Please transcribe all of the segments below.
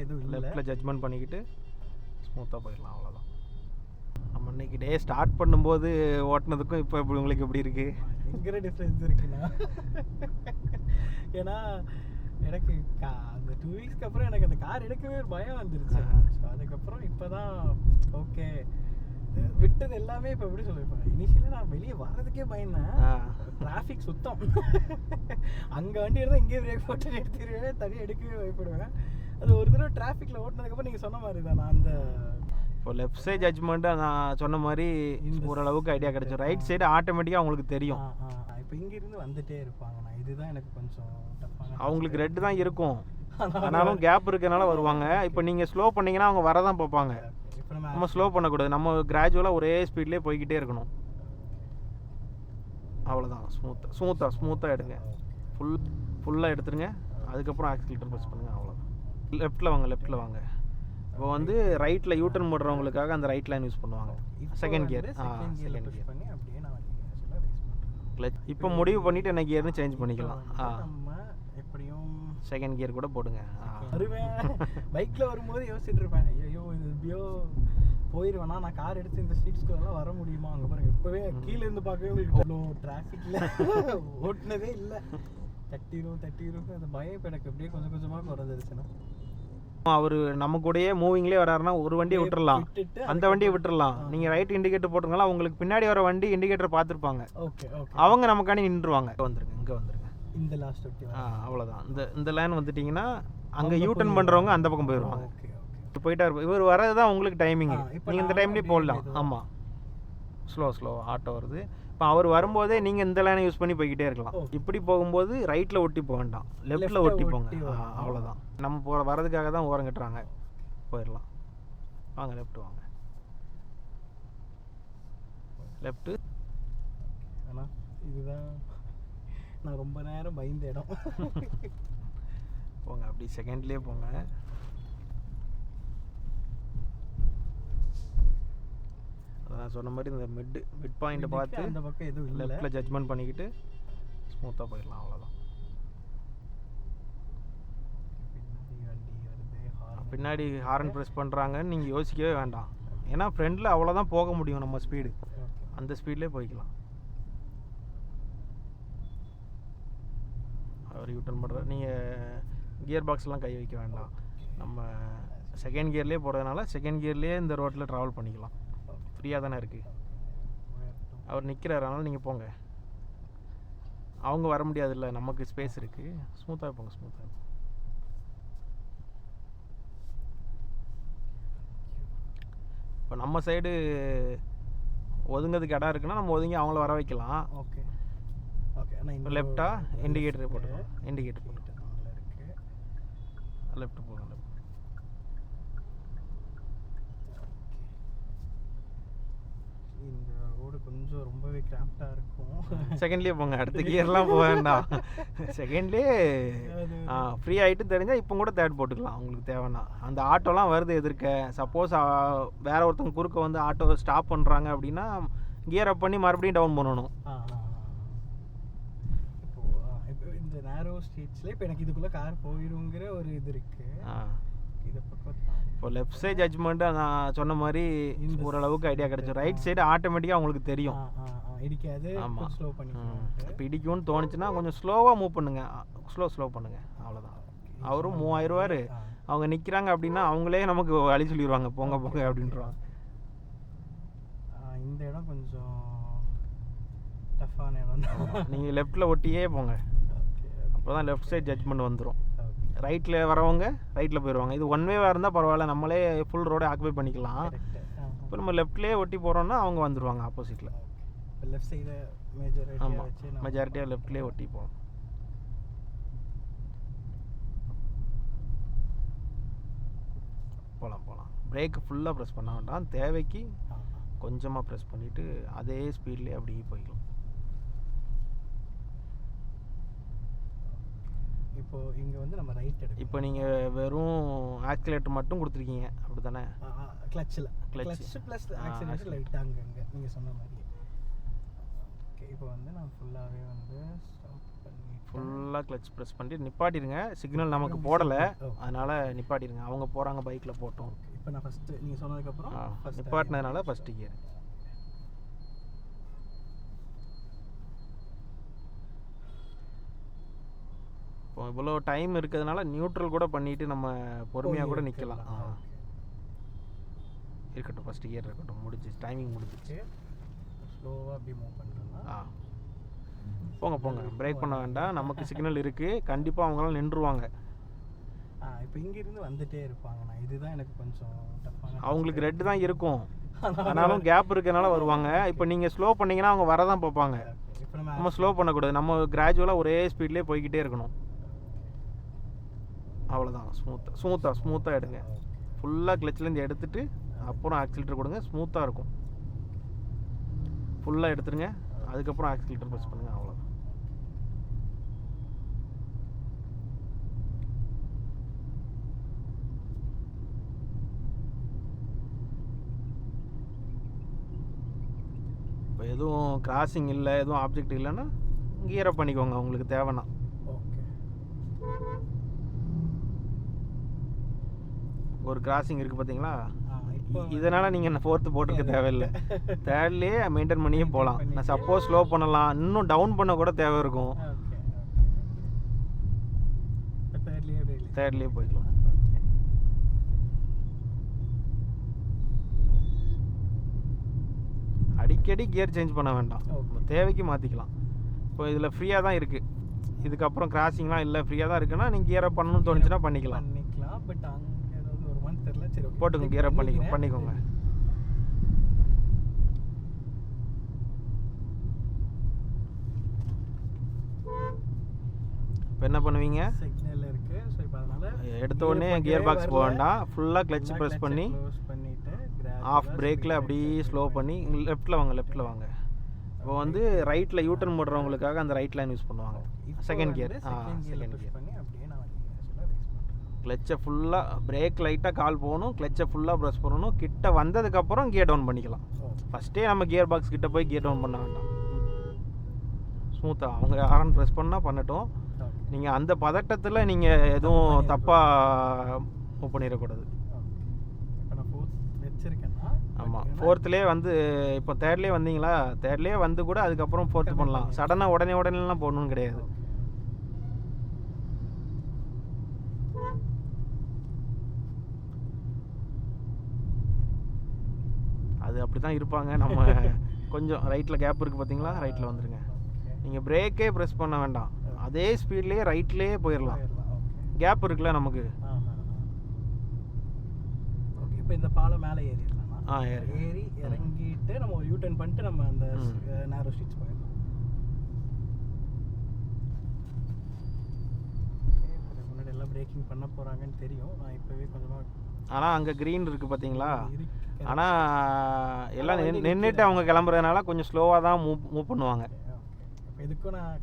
எதுவும் லெஃப்ட்டில் ஜட்ஜ்மெண்ட் பண்ணிக்கிட்டு ஸ்மூத்தாக போயிடலாம். அவ்வளோதான். நம்ம இன்னைக்கு டே ஸ்டார்ட் பண்ணும்போது ஓட்டினதுக்கும் இப்போ இப்படி உங்களுக்கு எப்படி இருக்குது? பயங்கர டிஃப்ரென்ஸ் இருக்குண்ணா. ஏன்னா எனக்கு அந்த 2 வீக்ஸ்க்கு அப்புறம் எனக்கு அந்த கார் எடுக்கவே ஒரு பயம் வந்துருச்சு. ஸோ அதுக்கப்புறம் இப்போ தான் ஓகே விட்டது எல்லாமே. இப்போ எப்படி சொல்லியிருப்பாங்க, இனிஷியலாக நான் வெளியே வர்றதுக்கே பயந்தேன். டிராஃபிக் சுத்தம். அங்கே வண்டி இருந்தால் இங்கே பிரேக் போட்டு எடுத்துருவேன், தனியாக எடுக்கவே பயப்படுவேன். அது ஒரு தடவை டிராஃபிக்கில் ஓட்டினதுக்கப்புறம் நீங்கள் சொன்ன மாதிரி தான் நான் அந்த இப்போ லெஃப்ட் சைடு ஜட்ஜ்மெண்ட்டு நான் சொன்ன மாதிரி ஓரளவுக்கு ஐடியா கிடைக்கும். ரைட் சைடு ஆட்டோமேட்டிக்காக அவங்களுக்கு தெரியும். இப்போ இங்கேருந்து வந்துட்டே இருப்பாங்கண்ணா. இதுதான் எனக்கு கொஞ்சம் டஃப்பான. அவங்களுக்கு ரெட்டு தான் இருக்கும், ஆனாலும் கேப் இருக்கிறனால வருவாங்க. இப்போ நீங்கள் ஸ்லோ பண்ணிங்கன்னா அவங்க வரதான் பார்ப்பாங்க. நம்ம ஸ்லோ பண்ணக்கூடாது, நம்ம கிராஜுவலாக ஒரே ஸ்பீட்லேயே போய்கிட்டே இருக்கணும். அவ்வளோதான். ஸ்மூத்தாக எடுங்க. ஃபுல்லாக எடுத்துருங்க. அதுக்கப்புறம் ஆக்சிலேட்டர் ப்ரெஸ் பண்ணுங்கள். அவ்வளோதான். லெஃப்ட்டில் வாங்க. இப்போ வந்து ரைட்டில் யூட்டர்ன் போடுறவங்களுக்காக அந்த ரைட் லைன் யூஸ் பண்ணுவாங்க. Second gear. செகண்ட் கியர் பண்ணி அப்படியே நான் கிளச். இப்போ முடிவு பண்ணிவிட்டு என்ன கியர்னு சேஞ்ச் பண்ணிக்கலாம். நம்ம எப்படியும் செகண்ட் கியர் கூட போடுங்க. வருவேன். பைக்கில் வரும்போது யோசிச்சுட்டு இருப்பேன், ஐயோ இது எப்படியோ போயிடுவேனா, நான் கார் எடுத்து இந்த ஸ்ட்ரீட்ஸ்க்குள்ளெல்லாம் வர முடியுமா? அங்கே பாருங்க, இப்போவே கீழே இருந்து பார்க்கவே உங்களுக்கு அவ்வளோ டிராஃபிக்கில் ஓட்டினதே இல்லை. தட்டிடும் அந்த பயம் இப்போ எனக்கு எப்படியே கொஞ்சம் கொஞ்சமாக குறைஞ்சிருச்சுன்னா. அவர் நம்ம கூடயே மூவிங்லேயே வராருன்னா ஒரு வண்டியை விட்டுறலாம், அந்த வண்டியை விட்டுறலாம். நீங்கள் ரைட் இண்டிகேட்டர் போட்டுருங்களா, உங்களுக்கு பின்னாடி வர வண்டி இண்டிகேட்டர் பார்த்துருப்பாங்க. அவங்க நமக்காண்டி நின்றுவாங்க. இங்கே வந்துருங்க. இந்த லாஸ்ட் ஓகே. அவ்வளோதான். இந்த லைன் வந்துட்டிங்கன்னா அங்கே யூட்டர்ன் பண்ணுறவங்க அந்த பக்கம் போயிடுவாங்க. போயிட்டா இருப்போம். இவர் வரது தான் உங்களுக்கு டைமிங். நீங்கள் இந்த டைம்லேயே போடலாம். ஆமாம், ஸ்லோ ஆட்டோ வருது. இப்போ அவர் வரும்போதே நீங்கள் இந்த லைனை யூஸ் பண்ணி போய்கிட்டே இருக்கலாம். இப்படி போகும்போது ரைட்டில் ஒட்டி போக வேண்டாம், லெஃப்ட்டில் ஒட்டி போங்க. அவ்வளோதான். நம்ம வரதுக்காக தான் ஓரம் கட்டுறாங்க. போயிடலாம். வாங்க, லெஃப்ட் வாங்க. லெஃப்ட்டு. ஆனால் இதுதான் நான் ரொம்ப நேரம் பயந்த இடம். போங்க, அப்படி செகண்ட்லேயே போங்க. அதான் சொன்ன மாதிரி இந்த மிட் பாயிண்ட்டை பார்த்து அந்த பக்கம் எதுவும் இல்லை, லெஃப்ட்டில் ஜட்ஜ்மெண்ட் பண்ணிக்கிட்டு ஸ்மூத்தாக போயிடலாம். அவ்வளோதான். பின்னாடி ஹார்ன் ப்ரெஸ் பண்ணுறாங்கன்னு நீங்கள் யோசிக்கவே வேண்டாம். ஏன்னா ஃப்ரெண்டில் அவ்வளோதான் போக முடியும் நம்ம ஸ்பீடு. அந்த ஸ்பீட்லேயே போய்க்கலாம். அவர் யூட்டர்ன் பண்ணுற நீங்கள் கியர் பாக்ஸ்லாம் கை வைக்க வேண்டாம். நம்ம செகண்ட் கியர்லேயே போகிறதுனால செகண்ட் கியர்லேயே இந்த ரோட்டில் ட்ராவல் பண்ணிக்கலாம். ஃப்ரீயாக தானே இருக்குது. அவர் நிற்கிறாரு, அதனால் நீங்கள் போங்க. அவங்க வர முடியாதுல்ல, நமக்கு ஸ்பேஸ் இருக்குது. ஸ்மூத்தாக போங்க. இப்போ நம்ம சைடு ஒதுங்கிறதுக்கு இடம் இருக்குன்னா நம்ம ஒதுங்கி அவங்கள வர வைக்கலாம். ஓகே. லெஃப்டா இண்டிகேட்டர் போட்டுக்கலாம். இண்டிகேட்டர் போட்டு லெஃப்ட் போங்க. இந்த ரோடு கொஞ்சம் ரொம்பவே கிராம்ப்டாக இருக்கும். செகண்ட்லேயே போங்க, அடுத்த கியர்லாம் போக வேண்டாம். செகண்ட்லேயே ஃப்ரீ ஆகிட்டு தெரிஞ்சால் இப்போ கூட தேர்ட் போட்டுக்கலாம் உங்களுக்கு தேவைன்னா. அந்த ஆட்டோலாம் வருது எதிர்க்க, சப்போஸ் வேற ஒருத்தவங்க குறுக்க வந்து ஆட்டோ ஸ்டாப் பண்ணுறாங்க அப்படின்னா கியர் அப் பண்ணி மறுபடியும் டவுன் பண்ணணும். இப்போ இந்த நேரோ ஸ்ட்ரீட்ஸில் இப்போ எனக்கு இதுக்குள்ளே கார் போயிடுங்கிற ஒரு இது இருக்குது. இதை பக்கம் இப்போ லெஃப்ட் சைடு ஜட்ஜ்மெண்ட்டு நான் சொன்ன மாதிரி ஓரளவுக்கு ஐடியா கிடைக்கும். ரைட் சைடு ஆட்டோமேட்டிக்காக உங்களுக்கு தெரியும். இடிக்காது. ஆமாம், ஸ்லோ பண்ணிக்கலாம். இப்போ இடிக்கும்னு தோணுச்சுன்னா கொஞ்சம் ஸ்லோவாக மூவ் பண்ணுங்கள். ஸ்லோ பண்ணுங்கள். அவ்வளோதான். அவரும் மூவ் ஆயிடுவார். அவங்க நிற்கிறாங்க அப்படின்னா அவங்களே நமக்கு வழி சொல்லிடுவாங்க, போங்க அப்படின்றாங்க. இந்த இடம் கொஞ்சம் டஃப்பான இடம் தான். நீங்கள் லெஃப்ட்டில் ஒட்டியே போங்க. அப்போ தான் லெஃப்ட் சைடு ஜட்ஜ்மெண்ட் வந்துடும். ரைட்டில் வரவங்க ரைட்டில் போயிடுவாங்க. இது ஒன் வேவாக இருந்தால் பரவாயில்ல, நம்மளே ஃபுல் ரோடை ஆக்குபை பண்ணிக்கலாம். இப்போ நம்ம லெஃப்ட்லேயே ஒட்டி போகிறோன்னா அவங்க வந்துடுவாங்க ஆப்போசிட்டில். லெஃப்ட் சைடு மெஜாரிட்டியாக லெஃப்ட்லேயே ஒட்டி போகணும். போகலாம். பிரேக்கு ஃபுல்லாக ப்ரெஸ் பண்ண வேண்டாம், தேவைக்கு கொஞ்சமாக ப்ரெஸ் பண்ணிவிட்டு அதே ஸ்பீட்லேயே அப்படியே போய்க்கலாம். இப்போ இங்கே வந்து நம்ம ரைட் எடுக்கணும். இப்போ நீங்கள் வெறும் ஆக்சிலேட்டர் மட்டும் கொடுத்துருக்கீங்க அப்படி தானே? கிளச் ப்ளஸ் ஆக்சிலேட்டர் லைட்டாக அங்கே நீங்கள் சொன்ன மாதிரி. ஓகே, இப்போ வந்து நான் ஃபுல்லாகவே வந்து ஸ்டாப் பண்ணிவிட்டு ஃபுல்லாக கிளச் ப்ரெஸ் பண்ணிட்டு நிப்பாட்டிடுங்க. சிக்னல் நமக்கு போடலை, அதனால் நிப்பாட்டிடுங்க. அவங்க போகிறாங்க பைக்கில் போட்டோம். இப்போ நான் ஃபஸ்ட்டு நீங்கள் சொன்னதுக்கப்புறம் நிப்பாட்டினதுனால ஃபஸ்ட்டு கியர். இப்போ இவ்வளோ டைம் இருக்கிறதுனால நியூட்ரல் கூட பண்ணிவிட்டு நம்ம பொறுமையாக கூட நிற்கலாம். இருக்கட்டும், ஃபஸ்ட்டு கியர் இருக்கட்டும். முடிஞ்சிச்சு, டைமிங் முடிஞ்சிச்சு. ஸ்லோவாக அப்படி மூவ் பண்ணுறேன்னா போங்க போங்க, பிரேக் பண்ண வேண்டாம். நமக்கு சிக்னல் இருக்குது, கண்டிப்பாக அவங்களாம் நின்றுவாங்க. இப்போ இங்கேருந்து வந்துட்டே இருப்பாங்க. நான் இதுதான் எனக்கு கொஞ்சம் டஃப்பான. அவங்களுக்கு ரெட் தான் இருக்கும், ஆனாலும் கேப் இருக்கனால வருவாங்க. இப்போ நீங்கள் ஸ்லோ பண்ணிங்கன்னா அவங்க வரதான் பார்ப்பாங்க. நம்ம ஸ்லோ பண்ணக்கூடாது, நம்ம கிராஜுவலாக ஒரே ஸ்பீட்லேயே போய்கிட்டே இருக்கணும். அவ்வளோதான். ஸ்மூத்தாக எடுங்க. ஃபுல்லாக கிளச்லேருந்து எடுத்துகிட்டு அப்புறம் ஆக்சிலேட்டர் கொடுங்க. ஸ்மூத்தாக இருக்கும். ஃபுல்லாக எடுத்துருங்க, அதுக்கப்புறம் ஆக்சிலேட்டர் ப்ரெஸ் பண்ணுங்கள். அவ்வளோதான். இப்போ எதுவும் கிராசிங் இல்லை, எதுவும் ஆப்ஜெக்ட் இல்லைன்னா கியரை பண்ணிக்கோங்க உங்களுக்கு தேவைன்னா. ஒரு கிராசிங் இருக்குது பார்த்தீங்களா, இதனால் நீங்கள் ஃபோர்த்து போட்டிருக்க தேவையில்லை. தேர்ட்லேயே மெயின்டைன் பண்ணியே போகலாம். நான் சப்போஸ் ஸ்லோ பண்ணலாம், இன்னும் டவுன் பண்ண கூட தேவை இருக்கும். தேர்ட்லேயே போய்க்கலாம். அடிக்கடி கியர் சேஞ்ச் பண்ண வேண்டாம், தேவைக்கு மாற்றிக்கலாம். இப்போ இதில் ஃப்ரீயாக தான் இருக்குது, இதுக்கப்புறம் கிராசிங்லாம் இல்லை, ஃப்ரீயாக தான் இருக்குன்னா நீங்கள் கியரை பண்ணணும்னு தோணுச்சுன்னா பண்ணிக்கலாம். பட் அங்கே ஏதாவது ஒரு மந்த் தெரியல. சரி, போட்டுக்கோங்க, கியரை பண்ணிக்கோங்க. இப்போ என்ன பண்ணுவீங்க, சிக்னல் இருக்குது. ஸோ இப்போ அதனால் எடுத்த உடனே கியர் பாக்ஸ் போக வேண்டாம், ஃபுல்லாக கிளச் ப்ரெஸ் பண்ணி ஆஃப் பிரேக்கில் அப்படியே ஸ்லோ பண்ணி லெஃப்ட்டில் வாங்க. இப்போ வந்து ரைட்டில் யூட்டர்ன் போடுறவங்களுக்காக அந்த ரைட் லைன் யூஸ் பண்ணுவாங்க. Second gear. Second gear. கிளச்சை ஃபுல்லாக பிரேக் லைட்டாக கால் போகணும், கிளச்சை ஃபுல்லாக ப்ரெஸ் பண்ணணும். கிட்ட வந்ததுக்கப்புறம் கியர் டவுன் பண்ணிக்கலாம். ஃபஸ்ட்டே நம்ம கியர் பாக்ஸ் கிட்ட போய் கியர் டவுன் பண்ண வேண்டாம். ஸ்மூத்தாக அவங்க ஹாரன் ப்ரெஸ் பண்ணால் பண்ணட்டும். நீங்கள் அந்த பதட்டத்தில் நீங்கள் எதுவும் தப்பாக மூவ் பண்ணிடக்கூடாது. ஆமாம், ஃபோர்த்துலேயே வந்து இப்போ தேர்ட்லேயே வந்தீங்களா, தேர்ட்லேயே வந்து கூட அதுக்கப்புறம் ஃபோர்த்து பண்ணலாம். சடனாக உடனேலாம் போடணும்னு கிடையாது. அது அப்படி தான் இருப்பாங்க. நம்ம கொஞ்சம் ரைட்டில் கேப் இருக்குது பார்த்தீங்களா, ரைட்டில் வந்துடுங்க. நீங்கள் பிரேக்கே ப்ரெஸ் பண்ண வேண்டாம், அதே ஸ்பீட்லேயே ரைட்லேயே போயிடலாம். கேப் இருக்குல்ல நமக்கு. இப்போ இந்த பாலம் மேலே ஏறிடலாம். ஏறி இறங்கிட்டு நம்ம ஒரு யூட்டர்ன் பண்ணிட்டு நம்ம அந்த நேரோ ஸ்ட்ரீட்ஸ் போயிடலாம். முன்னாடி எல்லாம் பிரேக்கிங் பண்ண போகிறாங்கன்னு தெரியும். நான் இப்போவே கொஞ்சமாக, ஆனால் அங்கே க்ரீன் இருக்குது பார்த்தீங்களா, ஆனால் எல்லாம் நின்றுட்டு அவங்க கிளம்புறதுனால கொஞ்சம் ஸ்லோவாக தான் மூவ் பண்ணுவாங்க. இதுக்கும் நான்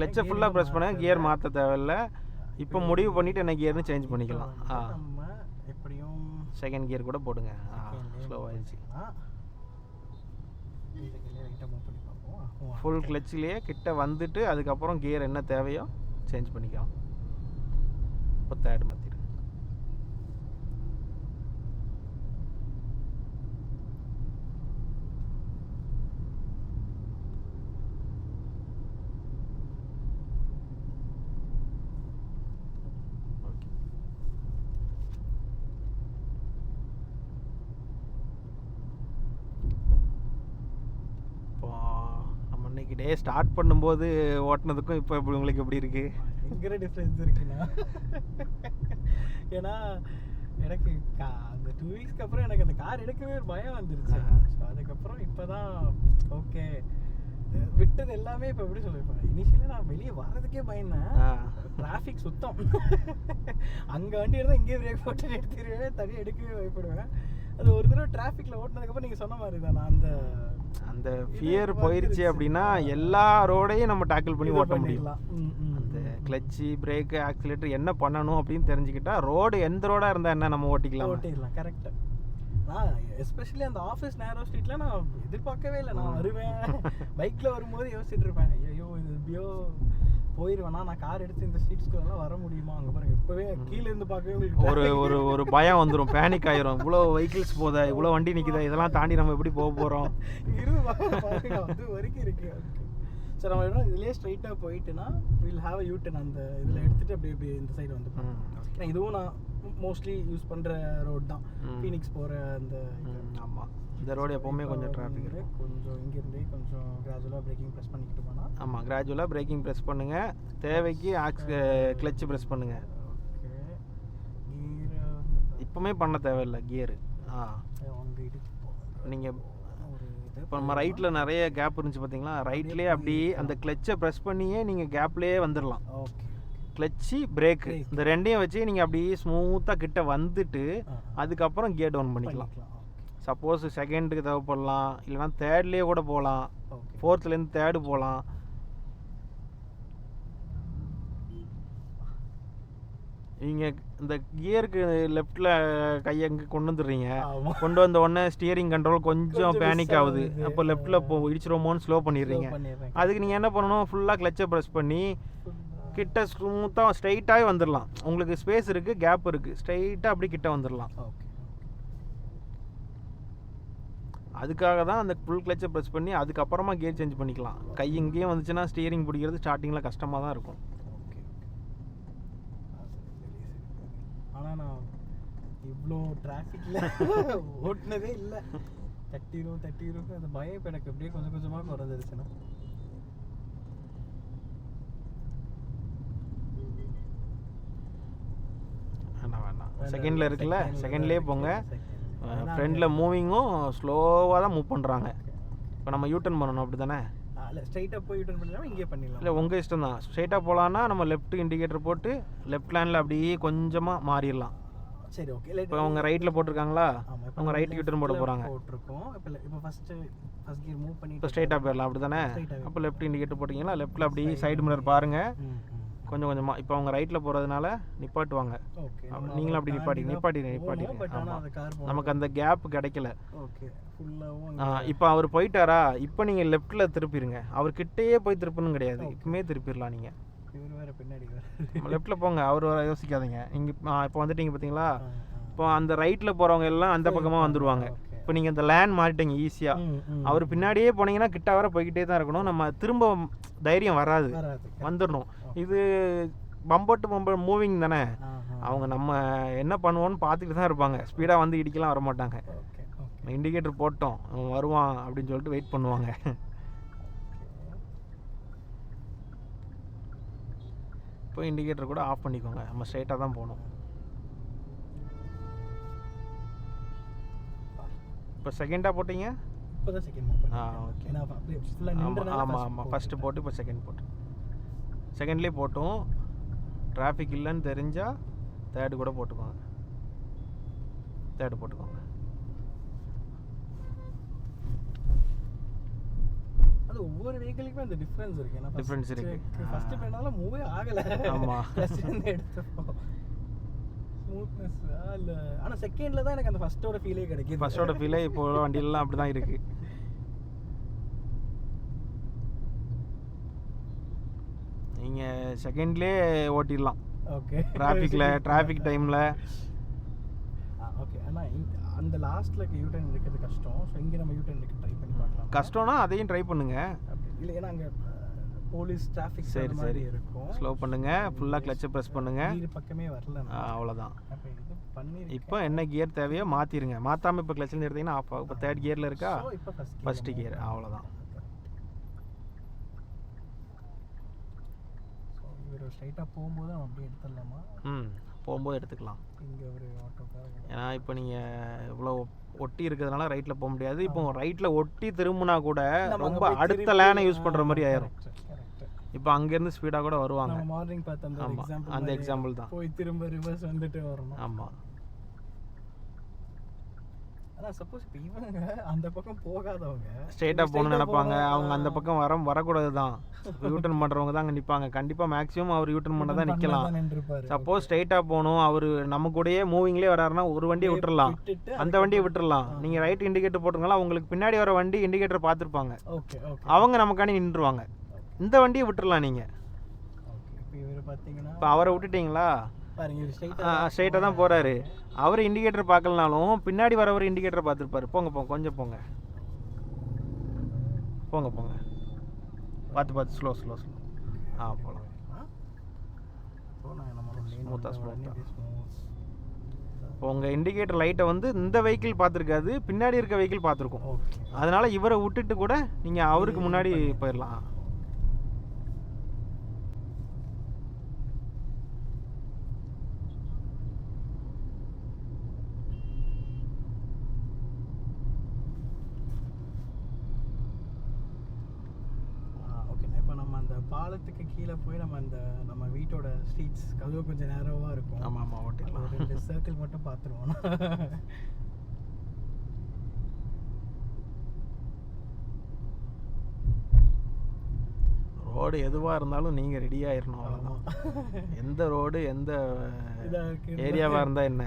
கிளச்சை ஃபுல்லாக ப்ரெஸ் பண்ண, கியர் மாற்ற தேவையில்லை. இப்போ முடிவு பண்ணிவிட்டு என்ன கியர்னு சேஞ்ச் பண்ணிக்கலாம். நம்ம எப்படியும் செகண்ட் கியர் கூட போடுங்க. ஸ்லோவாகிடுச்சு. ஃபுல் கிளச்சிலேயே கிட்ட வந்துட்டு அதுக்கப்புறம் கியர் என்ன தேவையோ சேஞ்ச் பண்ணிக்கலாம். இப்போ தேர்ட் மாற்றிடுங்க. டே ஸ்டார்ட் பண்ணும்போது ஓட்டினதுக்கும் இப்போ எப்படி உங்களுக்கு எப்படி இருக்குது? பயங்கர டிஃப்ரென்ஸ் இருக்குண்ணா. ஏன்னா எனக்கு அந்த 2 வீக்ஸ்க்கு அப்புறம் எனக்கு அந்த கார் எடுக்கவே ஒரு பயம் வந்துருச்சு. ஸோ அதுக்கப்புறம் இப்போ தான் ஓகே விட்டது எல்லாமே. இப்போ எப்படி சொல்லியிருப்பேன், இனிஷியலாக நான் வெளியே வர்றதுக்கே பயந்தேன். டிராஃபிக் சுத்தம். அங்கே வண்டி இருந்தால் இங்கேயே பிரேக் போட்டு எடுத்துருவேன், தனியாக எடுக்கவே பயப்படுவேன். அது ஒரு தடவை டிராஃபிக்கில் ஓட்டினதுக்கப்புறம் நீங்கள் சொன்ன மாதிரி தான் நான் அந்த ஃபியர் போயிடுச்சு அப்படின்னா எல்லா ரோடையும் நம்ம டேக்கிள் பண்ணி ஓட்ட முடியும். அந்த கிளச்சு, பிரேக்கு, ஆக்சிலேட்டர் என்ன பண்ணணும் அப்படின்னு தெரிஞ்சுக்கிட்டா ரோடு எந்த ரோடாக இருந்தால் என்ன நம்ம ஓட்டிக்கலாம். கரெக்டாக. நான் எஸ்பெஷலி அந்த ஆஃபீஸ் நேரோ ஸ்ட்ரீட்டில் நான் எதிர்பார்க்கவே இல்லை. நான் வருவேன் பைக்கில் வரும்போது யோசிச்சுட்டு இருப்பேன், ஐயோ இது எப்படியோ போயிருவேனா, நான் கார் எடுத்து இந்த ஸ்ட்ரீட்ஸ்க்குலாம் வர முடியுமா? அங்கே பாருங்க இப்போவே கீழே இருந்து பார்க்கவே உங்களுக்கு ஒரு ஒரு ஒரு பயம் வந்துடும், பேனிக் ஆயிரும். இவ்வளோ வெஹிக்கிள்ஸ் போதா, இவ்வளோ வண்டி நிற்குதா, இதெல்லாம் தாண்டி நம்ம எப்படி போக போகிறோம்? இங்கே இருந்து பாருங்க அது வரைக்கும் இருக்கு. சரி, நம்ம என்ன இதுலேயே ஸ்ட்ரைட்டாக போயிட்டுனா வில் ஹாவ் அ யூட்டன் அந்த இதில் எடுத்துகிட்டு அப்படியே இந்த சைடு வந்து ஏன்னா இதுவும் நான் மோஸ்ட்லி யூஸ் பண்ணுற ரோட் தான், ஃபீனிக்ஸ் போகிற அந்த. ஆமாம், இந்த ரோடு எப்போவுமே கொஞ்சம் டிராஃபிக் இருக்கும். கொஞ்சம் இங்கேருந்தே கொஞ்சம் கிராஜுவலாக பிரேக்கிங் ப்ரெஸ் பண்ணிக்கிட்டு போனால். ஆமாம், கிராஜுவலாக பிரேக்கிங் ப்ரெஸ் பண்ணுங்கள், தேவைக்கு கிளச்சு ப்ரெஸ் பண்ணுங்கள். ஓகே, கியர் இப்போவுமே பண்ண தேவையில்லை கியரு. நீங்கள் இப்போ நம்ம ரைட்டில் நிறைய கேப் இருந்துச்சு பார்த்தீங்களா, ரைட்லேயே அப்படியே அந்த கிளச்சை ப்ரெஸ் பண்ணியே நீங்கள் கேப்லேயே வந்துடலாம். ஓகே, கிளச்சு பிரேக்கு இந்த ரெண்டையும் வச்சு நீங்கள் அப்படியே ஸ்மூத்தாக கிட்ட வந்துட்டு அதுக்கப்புறம் கியர் டவுன் பண்ணிக்கலாம். சப்போஸ் செகண்டுக்கு தேவைப்படலாம், இல்லைனா தேர்ட்லேயே கூட போகலாம், ஃபோர்த்துலேருந்து தேர்டு போகலாம். நீங்கள் இந்த கியருக்கு லெஃப்டில் கையை இங்கே கொண்டு வந்துடுறீங்க, கொண்டு வந்த உடனே ஸ்டியரிங் கண்ட்ரோல் கொஞ்சம் பேனிக் ஆகுது, அப்போ லெஃப்ட்டில் இடிச்சிருமோன்னு ஸ்லோ பண்ணிடுறீங்க. அதுக்கு நீங்கள் என்ன பண்ணணும், ஃபுல்லாக கிளச்சை ப்ரெஸ் பண்ணி கிட்ட ஸ்மூத்தாக ஸ்ட்ரைட்டாகவே வந்துடலாம். உங்களுக்கு ஸ்பேஸ் இருக்குது, கேப் இருக்குது, ஸ்ட்ரைட்டாக அப்படி கிட்ட வந்துடலாம். அதுக்காக தான் அந்த ஃபுல் கிளச்சை ப்ரெஸ் பண்ணி அதுக்கப்புறமா கியர் சேஞ்ச் பண்ணிக்கலாம். கை இங்கேயும் வந்துச்சுன்னா ஸ்டியரிங் பிடிக்கிறது ஸ்டார்டிங்கில் கஷ்டமாக தான் இருக்கும். ஆனால் நான் இவ்வளோ டிராஃபிக்கில் ஓட்டினதே இல்லை. தட்டிடும் அந்த பயம் இப்போ எனக்கு அப்படியே கொஞ்சம் கொஞ்சமாக குறைஞ்சிருச்சுன்னா. வேண்டாம், செகண்டில் இருக்குல்ல, செகண்ட்லேயே போங்க. ஃப்ரெண்டில் மூவிங்கும் ஸ்லோவாக தான் மூவ் பண்ணுறாங்க. இப்போ நம்ம யூட்டர்ன் பண்ணணும் அப்படி தானே? இல்லை, ஸ்ட்ரைட்டாக போய் யூட்டர்ன் பண்ணலாம், இங்கே பண்ணிடலாம். இல்லை, உங்கள் இஷ்டம் தான். ஸ்ட்ரைட்டாக போகலான்னா நம்ம லெஃப்ட் இண்டிகேட்டர் போட்டு லெஃப்ட் லேண்டில் அப்படியே கொஞ்சமாக மாறிடலாம். சரி, ஓகே. இப்போ அவங்க ரைட்டில் போட்டிருக்காங்களா, அவங்க ரைட் யூட்டர்ன் போட போகிறாங்க. போட்டிருக்கோம். இப்போ ஃபஸ்ட் கியர் மூவ் பண்ணி இப்போ ஸ்ட்ரைட்டாக போயிடலாம் அப்படி தானே? அப்போ லெஃப்ட் இண்டிகேட்டர் போட்டிங்கன்னா லெஃப்ட்டில் அப்படியே சைடு மிரர் பாருங்கள் கொஞ்சம் கொஞ்சமாக. இப்போ அவங்க ரைட்டில் போகிறதுனால நிப்பாட்டுவாங்க, நீங்களும் அப்படி நிப்பாட்டிடுங்க. நமக்கு அந்த கேப் கிடைக்கல. இப்போ அவர் போயிட்டாரா, இப்போ நீங்கள் லெஃப்ட்டில் திருப்பிடுங்க. அவர் கிட்டேயே போய் திருப்பணும் கிடையாது, இப்பவுமே திருப்பிடலாம். நீங்கள் லெஃப்ட்டில் போங்க, அவர் யோசிக்காதீங்க. நீங்கள் இப்போ வந்துட்டீங்க பார்த்தீங்களா, இப்போ அந்த ரைட்டில் போகிறவங்க எல்லாம் அந்த பக்கமாக வந்துடுவாங்க. இப்போ நீங்கள் இந்த லேண்ட் மாறிட்டீங்க ஈஸியாக. அவர் பின்னாடியே போனீங்கன்னா கிட்ட வர போய்கிட்டே தான் இருக்கணும், நம்ம திரும்ப தைரியம் வராது, வந்துடணும். இது பம்பர் டு பம்பர் மூவிங் தானே, அவங்க நம்ம என்ன பண்ணுவோன்னு பார்த்துட்டு தான் இருப்பாங்க. ஸ்பீடாக வந்து இடிக்கலாம் வர மாட்டாங்க. இண்டிகேட்டர் போட்டோம் அவன் வருவான் அப்படின்னு சொல்லிட்டு வெயிட் பண்ணுவாங்க. இப்போ இண்டிகேட்டர் கூட ஆஃப் பண்ணிக்கோங்க, நம்ம ஸ்ட்ரைட்டாக தான் போகணும். இப்போ செகண்டாக போட்டீங்க? இப்போ தான் செகண்ட் மூவ் பண்ணேன். ஓகே. நான் அப்படியே ஃபுல்லா நின்றனால ஆமாம் ஃபஸ்ட்டு போட்டு இப்போ செகண்ட் போட்டு செகண்ட்லேயே போட்டோம். டிராஃபிக் இல்லைன்னு தெரிஞ்சால் தேர்டு கூட போட்டுக்கோங்க, தேர்டு போட்டுக்கோங்க. அது ஒவ்வொரு வெஹிக்கிளுக்குமே அந்த டிஃபரன்ஸ் இருக்கு. ஏன்னா டிஃபரன்ஸ் இருக்கு. ஃபர்ஸ்ட் பண்ணால மூவே ஆகல. ஆமா. ஃபர்ஸ்ட் எடுத்தப்போ ஸ்மூத்னஸ் இல்ல, ஆனா செகண்ட்ல தான் எனக்கு அந்த ஃபர்ஸ்டோட ஃபீலே கிடைக்குது. ஃபர்ஸ்டோட ஃபீலே இப்போ வண்டியிலலாம் அப்படி தான் இருக்கு. நீங்கள் செகண்ட்லேயே ஓட்டிடலாம். ஓகே. டிராஃபிக் டைமில். ஓகே. ஆனால் அந்த லாஸ்ட்ல யூட்டர்ன் எடுக்கிறது கஷ்டம். ஸோ இங்கே நம்ம யூட்டர்ன் எடுக்க ட்ரை பண்ணி பார்க்கலாம். கஷ்டம்னா அதையும் ட்ரை பண்ணுங்க. இல்லை, ஏன்னா அங்கே போலீஸ் டிராஃபிக் சரி இருக்கும். ஸ்லோ பண்ணுங்க, ஃபுல்லாக கிளச்சை ப்ரெஸ் பண்ணுங்க. கீர் பக்கமே வரல. அவ்வளோதான். அப்போ இது பண்ணி இப்போ என்ன கியர் தேவையோ மாற்றிடுங்க. மாற்றாமல் இப்போ கிளச்சில் எடுத்தீங்கன்னா ஆஃப் ஆகும். இப்போ தேர்ட் கியரில் இருக்கா, இப்போ ஃபஸ்ட்டு கியர். அவ்வளோதான். இவர் ஸ்ட்ரைட்டாக போகும்போது நம்ம அப்படியே எடுத்துடலாமா? போகும்போது எடுத்துக்கலாம். இங்கே ஒரு ஆட்டோக்காக, ஏன்னா இப்போ நீங்கள் இவ்வளோ ஒட்டி இருக்கிறதுனால ரைட்டில் போக முடியாது. இப்போ ரைட்டில் ஒட்டி திரும்பினா கூட ரொம்ப அடுத்த லேனை யூஸ் பண்ணுற மாதிரி ஆயிரும். இப்போ அங்கேருந்து ஸ்பீடாக கூட வருவாங்க. மார்னிங் பார்த்த அந்த எக்ஸாம்பிள் தான். போய் திரும்ப ரிவர்ஸ் வந்துட்டு வரணும். ஆமாம். ஆனால் சப்போஸ் இப்போ இவங்க அந்த பக்கம் போகாதவங்க ஸ்ட்ரெயிட்டாக போகணும்னு நினைப்பாங்க. அவங்க அந்த பக்கம் வரக்கூடாது தான். யூட்டர்ன் பண்ணுறவங்க தான் அங்கே நிற்பாங்க. கண்டிப்பாக மேக்ஸிமம் அவர் யூட்டர்ன் பண்ண தான் நிற்கலாம். சப்போஸ் ஸ்ட்ரெயிட்டாக போகணும், அவர் நம்ம கூடயே மூவிங்லேயே வராருன்னா ஒரு வண்டியை விட்டுறலாம், அந்த வண்டியை விட்டுறலாம். நீங்கள் ரைட் இண்டிகேட்டர் போட்டுருங்களா, உங்களுக்கு பின்னாடி வர வண்டி இண்டிகேட்டர் பார்த்துருப்பாங்க, அவங்க நமக்காண்டி நின்றுவாங்க. இந்த வண்டியை விட்டுறலாம் நீங்கள். பார்த்தீங்கன்னா இப்போ அவரை விட்டுட்டிங்களா, பாருங்க இது ஸ்ட்ரைட்டாக தான் போகிறாரு. அவர் இண்டிகேட்டர் பார்க்கலனாலும் பின்னாடி வரவர் இண்டிகேட்டர் பார்த்துருப்பாரு. போங்க போங்க, கொஞ்சம் போங்க போங்க போங்க, பார்த்து பார்த்து ஸ்லோ ஸ்லோ ஸ்லோ. போகலாம். ஸ்மூத்தாக. இப்போ உங்கள் இண்டிகேட்டர் லைட்டை வந்து இந்த வெஹிக்கிள் பார்த்துருக்காது, பின்னாடி இருக்க வெஹிக்கிள் பார்த்துருக்கோம். அதனால் இவரை விட்டுட்டு கூட நீங்கள் அவருக்கு முன்னாடி போயிடலாம். பாலத்துக்கு கீழே போய் நம்ம வீட்டோட ஸ்ட்ரீட்ஸ் கதவு கொஞ்சம் நேரமாக இருக்கும். ஆமாம் ஆமாம், ஓட்டிடலாம். ஒரு 2 சர்க்கிள் மட்டும் பார்த்துருவோம். ரோடு எதுவாக இருந்தாலும் நீங்கள் ரெடி ஆயிடணும், அவ்வளோதான். எந்த ரோடு எந்த ஏரியாவாக இருந்தால் என்ன.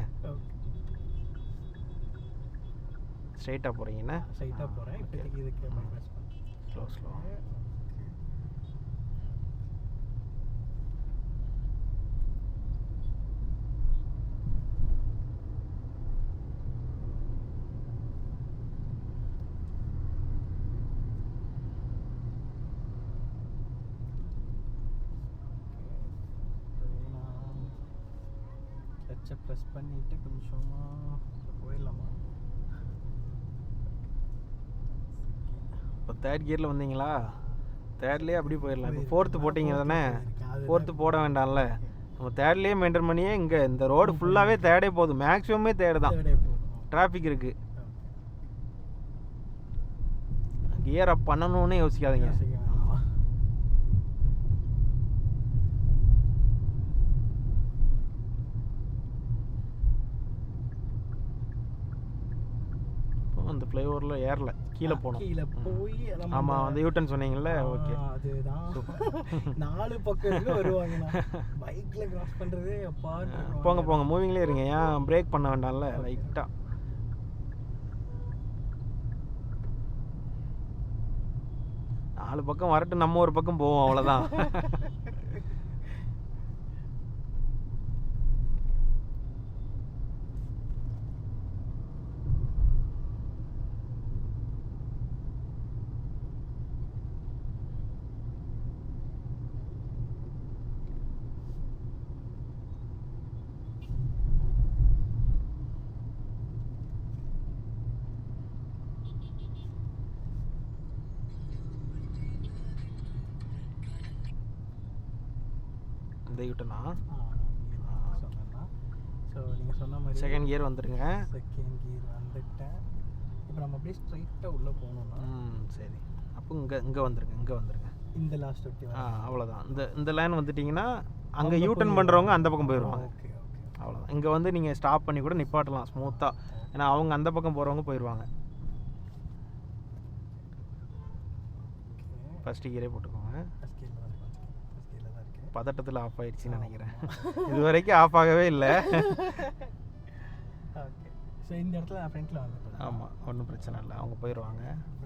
ஸ்ட்ரைட்டாக போகிறீங்கன்னா ஸ்ட்ரைட்டாக போகிறேன். இப்போதைக்கு இதுக்கு ஸ்லோ ஸ்லோ. ப்ரெஸ் பண்ணிட்டு கொஞ்சமா போயிடலாமா? இப்போ தேர்ட் கியரில் வந்தீங்களா, தேர்ட்லேயே அப்படி போயிடலாம். இப்போ ஃபோர்த்து போட்டிங்க தானே, ஃபோர்த்து போட வேண்டாம்ல. நம்ம தேர்ட்லேயே மெயின்டைன் பண்ணியே இங்கே இந்த ரோடு ஃபுல்லாகவே தேர்டே போதும். மேக்ஸிமமே தேர்டு தான், டிராஃபிக் இருக்குது. கியர் அப் பண்ணணும்னு யோசிக்காதீங்க. அந்த ஃப்ளைஓவரில் ஏறல, கீழே போனோம். கீழே போய் ஆமாம், அந்த யூட்டன் சொன்னீங்கல்ல. ஓகே, அதுதான். 4 பக்கம் வருவாங்க. பைக்கில் கிராஸ் பண்ணுறதே அப்பா. போங்க போங்க, மூவிங்லேயே இருங்க. ஏன் பிரேக் பண்ண வேண்டாம்ல லைட்டாக. நாலு பக்கம் வரட்டும், நம்ம ஒரு பக்கம் போவோம், அவ்வளோதான். இந்த யூட்டனா சொன்னேன்னா, ஸோ நீங்கள் சொன்ன மாதிரி செகண்ட் கியர் வந்துடுங்க. செகண்ட் கியர் வந்துட்டேன். இப்போ நம்ம அப்படியே ஸ்ட்ரைட்டாக உள்ளே போகணும்னா சரி. அப்போ இங்கே வந்துருங்க, இங்கே வந்துருங்க. இந்த லாஸ்ட் ஒட்டி அவ்வளோதான். இந்த லைன் வந்துட்டிங்கன்னா அங்கே யூட்டன் பண்ணுறவங்க அந்த பக்கம் போயிடுவாங்க. ஓகே ஓகே, அவ்வளோதான். இங்கே வந்து நீங்கள் ஸ்டாப் பண்ணி கூட நிப்பாட்டலாம் ஸ்மூத்தாக. ஏன்னா அவங்க அந்த பக்கம் போகிறவங்க போயிடுவாங்க. ஃபஸ்ட்டு கியரே போட்டுக்கோங்க. பதட்டத்தில் ஆஃப் ஆயிடுச்சுன்னு நினைக்கிறேன். இது வரைக்கும் ஆஃப் ஆகவே இல்லை. ஓகே, ஸோ இந்த இடத்துல நான் ஃப்ரண்ட்டில் வந்துட்டேன். ஆமாம், ஒன்றும் பிரச்சனை இல்லை, அவங்க போயிடுவாங்க.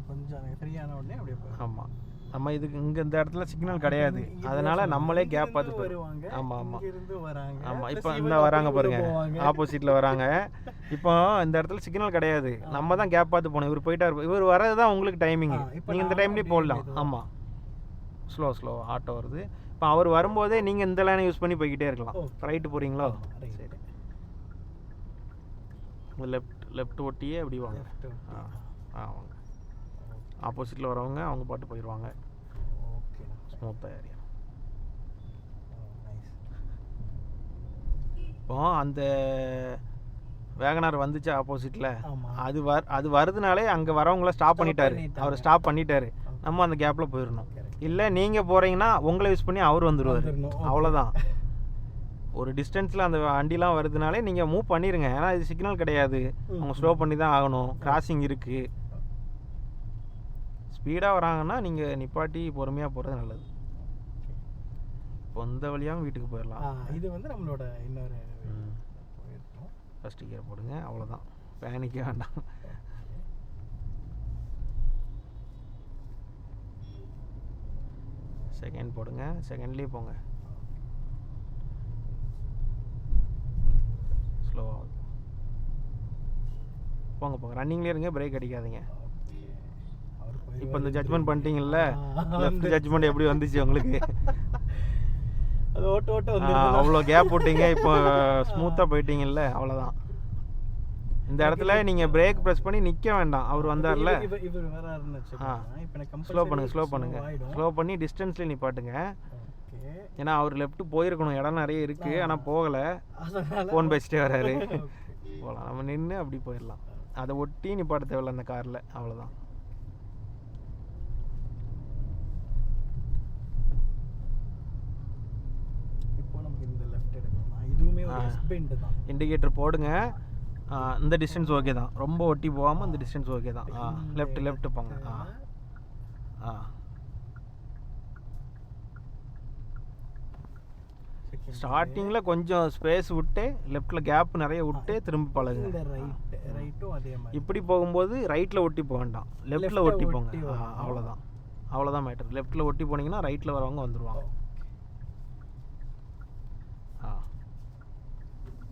கொஞ்சம் ஃப்ரீயான உடனே அப்படியே போயிடும். ஆமாம், நம்ம இதுக்கு இங்கே இந்த இடத்துல சிக்னல் கிடையாது, அதனால நம்மளே கேப் பார்த்து வருவாங்க. ஆமாம் ஆமாம் வராங்க. ஆமாம். இப்போ இந்த வராங்க பாருங்க, ஆப்போசிட்டில் வராங்க. இப்போ இந்த இடத்துல சிக்னல் கிடையாது, நம்ம தான் கேப் பார்த்து போகணும். இவர் போயிட்டார், இவர் வரது தான் உங்களுக்கு டைமிங்கு. நீங்கள் இந்த டைம்லேயே போடலாம். ஆமாம், ஸ்லோ ஸ்லோ ஆட்டோ வருது. இப்போ அவர் வரும்போதே நீங்கள் இந்த லைனை யூஸ் பண்ணி போய்கிட்டே இருக்கலாம். ரைட்டு போகிறீங்களோ? சரி, லெஃப்ட் ஒட்டியே அப்படி வாங்க. வாங்க. ஆப்போசிட்டில் வரவங்க அவங்க பாட்டு போயிடுவாங்க. ஸ்மூத்தாக ஏரியா. இப்போ அந்த வேகனார் வந்துச்சு ஆப்போசிட்டில், அது வருதுனாலே அங்கே வரவங்கள ஸ்டாப் பண்ணிட்டாரு. அவர் ஸ்டாப் பண்ணிட்டாரு, நம்ம அந்த கேப்பில் போயிடணும். இல்லை நீங்கள் போகிறீங்கன்னா உங்களை யூஸ் பண்ணி அவர் வந்துடுவார், அவ்வளோதான். ஒரு டிஸ்டன்ஸில் அந்த வண்டிலாம் வருதுனாலே நீங்கள் மூவ் பண்ணிடுங்க. ஏன்னா இது சிக்னல் கிடையாது, அவங்க ஸ்லோ பண்ணி தான் ஆகணும், கிராசிங் இருக்குது. ஸ்பீடாக வராங்கன்னா நீங்கள் நிப்பாட்டி பொறுமையாக போகிறது நல்லது. இப்போ இந்த வழியாகவும் வீட்டுக்கு போயிடலாம். இது வந்து நம்மளோட இன்னொரு ஃபஸ்ட்டு கியர் போடுங்க, அவ்வளோதான். பேனிக்கே வேண்டாம். செகண்ட் போடுங்க, செகண்ட்லேயே போங்க. ஆகுது. போங்க போங்க, ரன்னிங்லேயே இருங்க, பிரேக் அடிக்காதீங்க. இப்போ இந்த ஜட்மெண்ட் பண்ணிட்டீங்கல்ல, லெஃப்ட் ஜட்மெண்ட் எப்படி வந்துச்சு உங்களுக்கு? அது ஓட்ட ஓட்ட அவ்வளோ கேப் போட்டீங்க, இப்போ ஸ்மூத்தாக போயிட்டீங்கல்ல, அவ்வளோதான். இந்த இடத்துல நீங்கள் பிரேக் ப்ரெஸ் பண்ணி நிற்க வேண்டாம். அவர் வந்தார்ல, இவர் வராருன்னு வச்சுக்கோங்க. இப்போ எனக்கு ஸ்லோ பண்ணுங்க, ஸ்லோ பண்ணி டிஸ்டன்ஸ்லேயே நிப்பாட்டுங்க. ஏன்னா அவர் லெஃப்ட் போயிருக்கணும், இடம் நிறைய இருக்குது, ஆனால் போகலை, ஃபோன் பேசிட்டே வராரு. போகலாம், நம்ம நின்று அப்படி போயிடலாம். அதை ஒட்டி நிப்பாட்ட தேவையில்ல அந்த காரில், அவ்வளோதான். இப்போ நமக்கு இந்த லெஃப்ட் எடுக்கணும், இதுவுமே ஒரு எஸ் பெண்ட் தான். இண்டிகேட்டர் போடுங்க. இந்த டிஸ்டன்ஸ் ஓகே தான், ரொம்ப ஒட்டி போகாமல் இந்த டிஸ்டன்ஸ் ஓகே தான். லெஃப்ட் போங்க. ஸ்டார்டிங்கில் கொஞ்சம் ஸ்பேஸ் விட்டு, லெஃப்டில் கேப் நிறைய விட்டு திரும்பி பழகுங்க. இப்படி போகும்போது ரைட்டில் ஒட்டி போக வேண்டாம், லெஃப்டில் ஒட்டி போங்க. அவ்வளோதான் மேட்டர். லெஃப்டில் ஒட்டி போனீங்கன்னா ரைட்டில் வரவங்க வந்துடுவாங்க.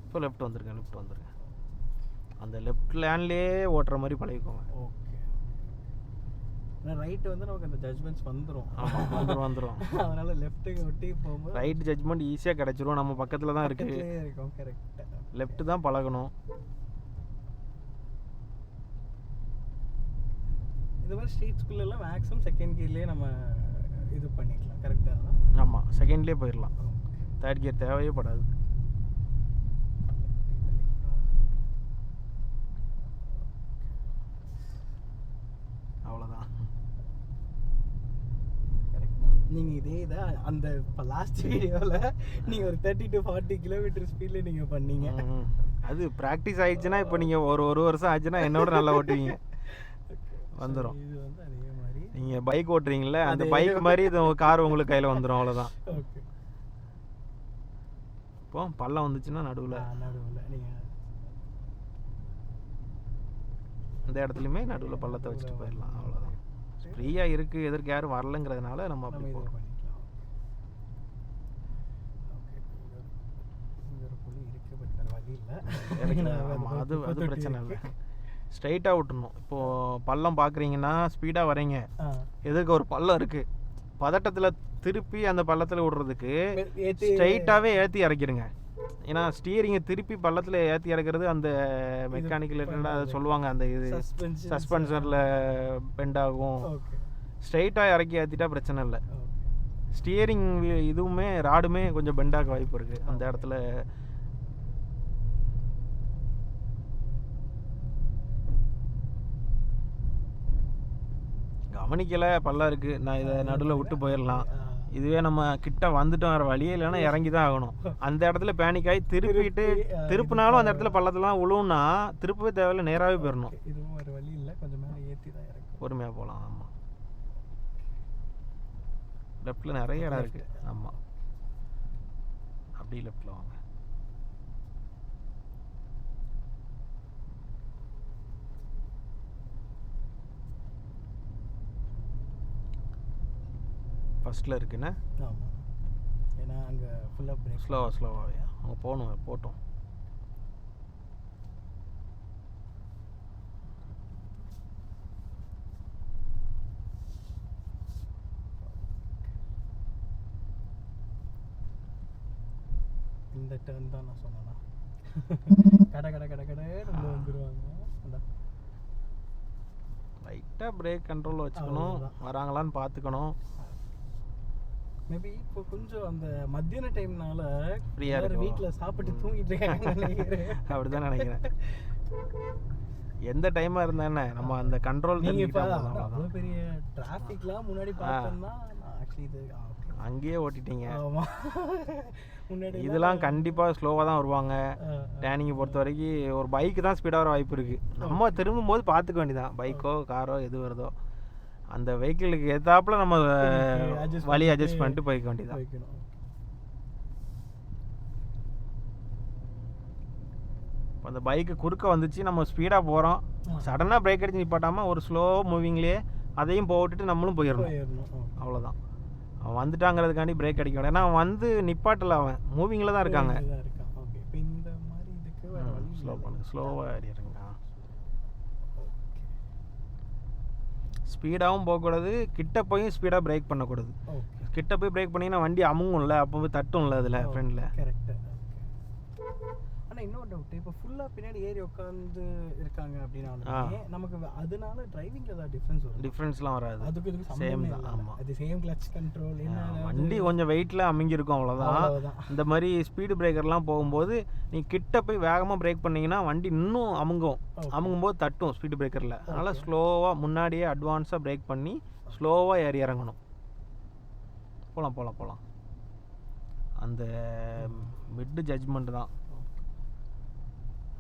இப்போ லெஃப்ட் வந்துருங்க. அந்த லெஃப்ட் லேன்லேயே ஓட்டுற மாதிரி பழகிக்கோங்க. ஓகே. ரைட் வந்து நமக்கு அந்த ஜட்ஜ்மெண்ட்ஸ் வந்துடும். வந்துடும். அதனால லெஃப்ட்டுக்கு ஒட்டி போகும்போது ரைட் ஜட்ஜ்மெண்ட் ஈஸியாக கிடச்சிரும். நம்ம பக்கத்தில் தான் இருக்குது. கரெக்ட். லெஃப்ட் தான் பழகணும். இந்த மாதிரி ஸ்ட்ரீட் ஸ்கூல்லலாம் மேக்ஸிமம் செகண்ட் கியர்லேயே நம்ம இது பண்ணிக்கலாம். கரெக்டாக தான். ஆமாம், செகண்ட்லேயே போயிடலாம். தேர்ட் கியர் தேவையே படாது. அவ்வளோதான். நீங்கள் இதே இதை அந்த இப்போ லாஸ்ட் வீடியோவில் நீங்கள் ஒரு 30 to 40 கிலோமீட்டர் ஸ்பீடில் நீங்கள் பண்ணீங்க. அது ப்ராக்டிஸ் ஆயிடுச்சுன்னா, இப்போ நீங்கள் ஒரு வருஷம் ஆச்சுன்னா என்னோட நல்லா ஓட்டுவீங்க, வந்துடும். இது வந்து அதே மாதிரி நீங்கள் பைக் ஓட்டுறீங்களே, அந்த பைக் மாதிரி இது கார் உங்களுக்கு கையில் வந்துடும், அவ்வளோதான். ஓகே. இப்போ பள்ளம் வந்துச்சுன்னா நடுவில் நீங்கள் இந்த இடத்துலையுமே நடுவில் பள்ளத்தை வச்சுட்டு போயிடலாம், அவ்வளோதான். ஃப்ரீயாக இருக்குது, எதற்கு யாரும் வரலங்கிறதுனால நம்ம அப்படி போகிறோம். அது பிரச்சனை இல்லை, ஸ்ட்ரைட்டாக விட்டுணும். இப்போது பள்ளம் பார்க்குறீங்கன்னா ஸ்பீடாக வரீங்க, எதுக்கு ஒரு பள்ளம் இருக்குது, பதட்டத்தில் திருப்பி அந்த பள்ளத்தில் விடுறதுக்கு ஸ்ட்ரைட்டாகவே ஏற்றி இறக்கிடுங்க. ஏன்னா ஸ்டீரிங்கை திருப்பி பள்ளத்தில் ஏற்றி இறக்குறது அந்த மெக்கானிக்கல் அதை சொல்லுவாங்க, அந்த இது சஸ்பென்சரில் பெண்ட் ஆகும். ஸ்ட்ரைட்டாக இறக்கி ஏற்றிட்டா பிரச்சனை இல்லை. ஸ்டியரிங் இதுவுமே ராடுமே கொஞ்சம் பெண்டாக வாய்ப்பு இருக்குது அந்த இடத்துல. கவனிக்கலை, பள்ளம் இருக்குது, நான் இதை நடுவில் விட்டு போயிடலாம். இதுவே நம்ம கிட்ட வந்துட்டோம், வேறு வழியே இல்லைன்னா இறங்கி தான் ஆகணும். அந்த இடத்துல பேனிக் ஆகி திருப்பினாலும் அந்த இடத்துல பள்ளத்தெல்லாம் உழுவுன்னா திருப்பவே தேவையில்லை, நேராகவே போயிடணும். இதுவும் ஒரு வழி இல்லை, கொஞ்சம் மேலே ஏற்றி தான் இறக்கும், பொறுமையாக போகலாம். ஆமாம், லெஃப்டில் நிறைய இடம் இருக்குது. ஆமாம், அப்படியே லெஃப்டில் வாங்க. ஃபஸ்ட்டில் இருக்குண்ணே. ஆமாம், ஏன்னா அங்கே ஃபுல்லாக பிரேக் ஸ்லோவாக அங்கே போட்டோம். இந்த டர்ன் தான் நான் சொன்னேன்னா கடை நம்ம வந்துடுவாங்க. லைட்டாக பிரேக் கண்ட்ரோலில் வச்சுக்கணும், வராங்களான்னு பார்த்துக்கணும். மேபி இப்போ கொஞ்சம் அந்த மத்தியான டைம்னால ஃப்ரீயாக இருக்கு, வீட்டில் சாப்பிட்டு தூங்கிட்டு இருக்காங்க அப்படி தான் நினைக்கிறேன். எந்த டைமாக இருந்தானே நம்ம அந்த கண்ட்ரோல் அவ்வளோ பெரிய டிராஃபிக்லாம் முன்னாடி பார்த்தோம்னா ஆக்சுவலி இது அங்கேயே ஓட்டிட்டீங்க. இதெல்லாம் கண்டிப்பாக ஸ்லோவாக தான் வருவாங்க. டேனிங்கை பொறுத்த வரைக்கும் ஒரு பைக்கு தான் ஸ்பீடாக வர வாய்ப்பு இருக்குது. நம்ம திரும்பும் போது பார்த்துக்க வேண்டியதான், பைக்கோ காரோ எது வருதோ அந்த வெஹிக்கிளுக்கு ஏற்றாப்புல நம்ம வழி அட்ஜஸ்ட் பண்ணிட்டு போய்க்க வேண்டியதான். இப்போ அந்த பைக்கு குறுக்க வந்துச்சு, நம்ம ஸ்பீடாக போகிறோம், சடனாக பிரேக் அடிச்சு நிப்பாட்டாமல் ஒரு ஸ்லோ மூவிங்லேயே அதையும் போட்டுட்டு நம்மளும் போயிடணும், அவ்வளோதான். அவன் வந்துட்டாங்கிறதுக்காண்டி பிரேக் அடிக்க வேண்டாம், ஏன்னா அவன் வந்து நிப்பாட்டல, அவன் மூவிங்கில் தான் இருக்காங்க. இந்த மாதிரி இதுக்கு ஸ்லோ பண்ணுங்க, ஸ்லோவாக ஏறிடுங்க. ஸ்பீடாகவும் போகக்கூடாது, கிட்ட போய் ஸ்பீடாக பிரேக் பண்ணக்கூடாது. ஓகே. கிட்ட போய் பிரேக் பண்ணிங்கன்னா வண்டி அமுங்கும்ல, அப்போ போய் தட்டும்ல அதில் ஃப்ரெண்டில். கரெக்ட். ஆனால் இன்னொரு டவுட், இப்போ ஃபுல்லாக பின்னாடி ஏறி உட்காந்து இருக்காங்க அப்படின்னாலுமே நமக்கு அதனால டிரைவிங்கில் ஏதாவது டிஃப்ரென்ஸ் வரும்? டிஃப்ரென்ஸ்லாம் வராது, அதுக்கு இதுக்கு சேம் சம்பந்தமே தான். இல்லை. ஆமாம், அது சேம் கிளட்ச் கண்ட்ரோல் என்ன, வண்டி கொஞ்சம் வெயிட்டில் அமுங்கியிருக்கும் அவ்வளோதான். அவ்வளவுதான். இந்த மாதிரி ஸ்பீடு பிரேக்கர்லாம் போகும்போது நீ கிட்ட போய் வேகமாக பிரேக் பண்ணிங்கன்னா வண்டி இன்னும் அமுங்கும். அமுங்கும்போது தட்டும் ஸ்பீடு பிரேக்கரில். அதனால் ஸ்லோவாக முன்னாடியே அட்வான்ஸாக பிரேக் பண்ணி ஸ்லோவாக ஏறி இறங்கணும். போகலாம் போகலாம் போகலாம். அந்த மிட்டு ஜட்ஜ்மெண்ட் தான்.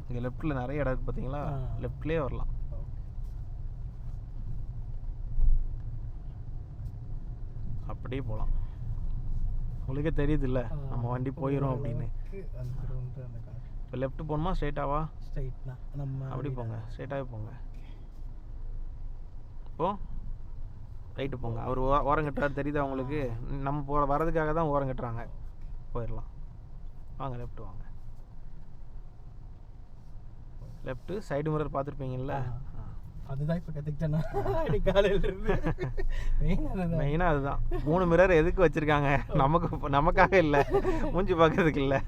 இங்கே லெஃப்ட்டில் நிறைய இடம் இருக்குது பார்த்தீங்களா, லெஃப்ட்லேயே வரலாம். அப்படியே போகலாம். உங்களுக்கே தெரியுது இல்லை நம்ம வண்டி போயிடும் அப்படின்னு. இப்போ லெஃப்ட் போகணுமா ஸ்ட்ரைட்டாவா? ஸ்ட்ரைட்னா நம்ம அப்படி போங்க, ஸ்ட்ரைட்டாகவே போங்க. இப்போ ரைட்டு போங்க. அவர் ஓரம் கட்டுறாரு தெரியுதா உங்களுக்கு? நம்ம வரதுக்காக தான் ஓரம் கட்டுறாங்க. போயிடலாம். வாங்க லெஃப்ட் வாங்க. லெஃப்ட்டு சைடு மிரர் பார்த்துருப்பீங்கல்ல, அதுதான் இப்போ கற்றுக்கிட்டேன்னா காலையில் இருந்து மெயினாக அதுதான். 3 மிரர் எதுக்கு வச்சுருக்காங்க? நமக்காக இல்லை, மூஞ்சி பார்க்கறதுக்கு இல்லை.